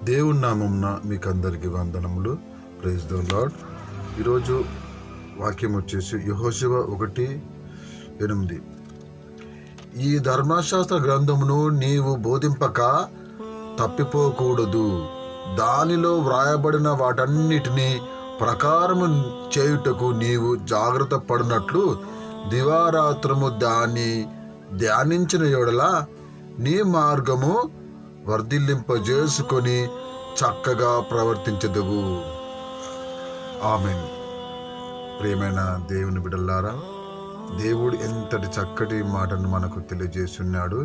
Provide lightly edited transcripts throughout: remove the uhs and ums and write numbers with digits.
దేవుని నామమున మీకు అందరికీ వందనములు. Praise the Lord. ఈరోజు వాక్యం వచ్చేసి యెహోషువ 1:8. ఈ ధర్మశాస్త్ర గ్రంథమును నీవు బోధింపక తప్పిపోకూడదు. దానిలో వ్రాయబడిన వాటన్నిటినీ ప్రకారము చేయుటకు నీవు జాగ్రత్త పడినట్లు దివారాత్రము దాన్ని ధ్యానించిన యెడల నీ మార్గము వర్ధిల్లింపజేసుకొని చక్కగా ప్రవర్తించదువు. ఆమేన్. ప్రియమైన దేవుని బిడ్డలారా, దేవుడు ఎంతటి చక్కటి మాటను మనకు తెలియజేస్తున్నాడు.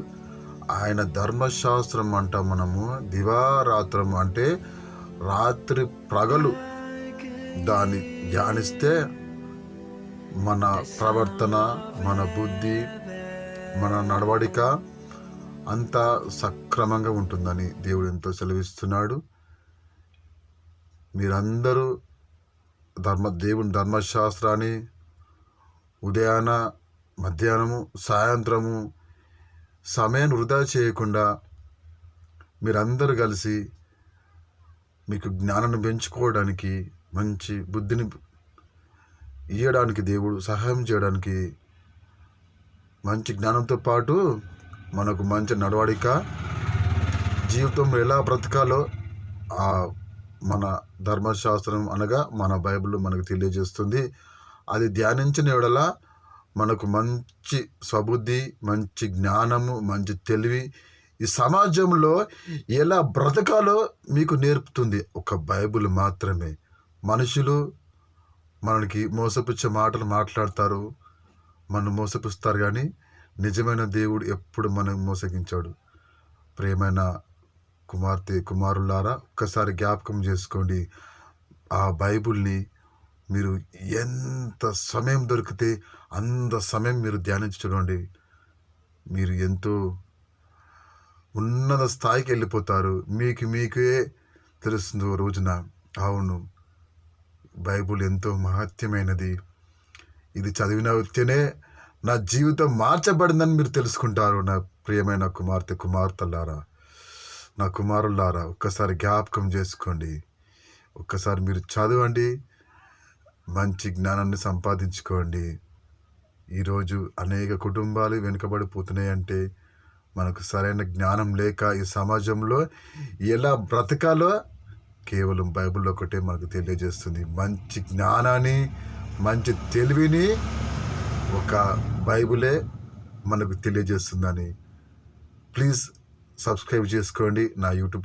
ఆయన ధర్మశాస్త్రం అంట మనము దివారాత్రం అంటే రాత్రి పగలు దాన్ని ధ్యానిస్తే మన ప్రవర్తన, మన బుద్ధి, మన నడవడిక అంతా సక్రమంగా ఉంటుందని దేవుడు ఎంతో సెలవిస్తున్నాడు. మీరందరూ దేవుని ధర్మశాస్త్రాన్ని ఉదయాన, మధ్యాహ్నము, సాయంత్రము సమయాన్ని వృధా చేయకుండా మీరందరూ కలిసి మీకు జ్ఞానాన్ని పెంచుకోవడానికి, మంచి బుద్ధిని ఇవ్వడానికి, దేవుడు సహాయం చేయడానికి, మంచి జ్ఞానంతో పాటు మనకు మంచి నడవడిక, జీవితంలో ఎలా బ్రతకాలో మన ధర్మశాస్త్రం అనగా మన బైబిల్ మనకు తెలియజేస్తుంది. అది ధ్యానించిన యెడల మనకు మంచి స్వబుద్ధి, మంచి జ్ఞానము, మంచి తెలివి, ఈ సమాజంలో ఎలా బ్రతకాలో మీకు నేర్పుతుంది ఒక బైబిల్ మాత్రమే. మనుషులు మనకి మోసపుచ్చే మాటలు మాట్లాడతారు, మనం మోసపుస్తారు, కానీ నిజమైన దేవుడు ఎప్పుడు మనం మోసగించాడు. ప్రియమైన కుమారులారా, ఒక్కసారి జ్ఞాపకం చేసుకోండి. ఆ బైబిల్ని మీరు ఎంత సమయం దొరికితే అంత సమయం మీరు ధ్యానించి చూడండి. మీరు ఎంతో ఉన్నత స్థాయికి వెళ్ళిపోతారు. మీకే తెలుస్తుంది ఓ రోజున, అవును బైబిల్ ఎంతో మహత్యమైనది, ఇది చదివిన వ్యక్తినే నా జీవితం మార్చబడిందని మీరు తెలుసుకుంటారు. నా ప్రియమైన కుమార్తెలారా, నా కుమారులారా, ఒక్కసారి జ్ఞాపకం చేసుకోండి. ఒక్కసారి మీరు చదవండి, మంచి జ్ఞానాన్ని సంపాదించుకోండి. ఈరోజు అనేక కుటుంబాలు వెనుకబడిపోతున్నాయంటే మనకు సరైన జ్ఞానం లేక ఈ సమాజంలో ఎలా బ్రతకాలో కేవలం బైబిల్లో ఒకటే మనకు తెలియజేస్తుంది. మంచి జ్ఞానాన్ని, మంచి తెలివిని ఒక బైబిలే మనకు తెలియజేస్తుందని. ప్లీజ్ సబ్స్క్రైబ్ చేసుకోండి నా యూట్యూబ్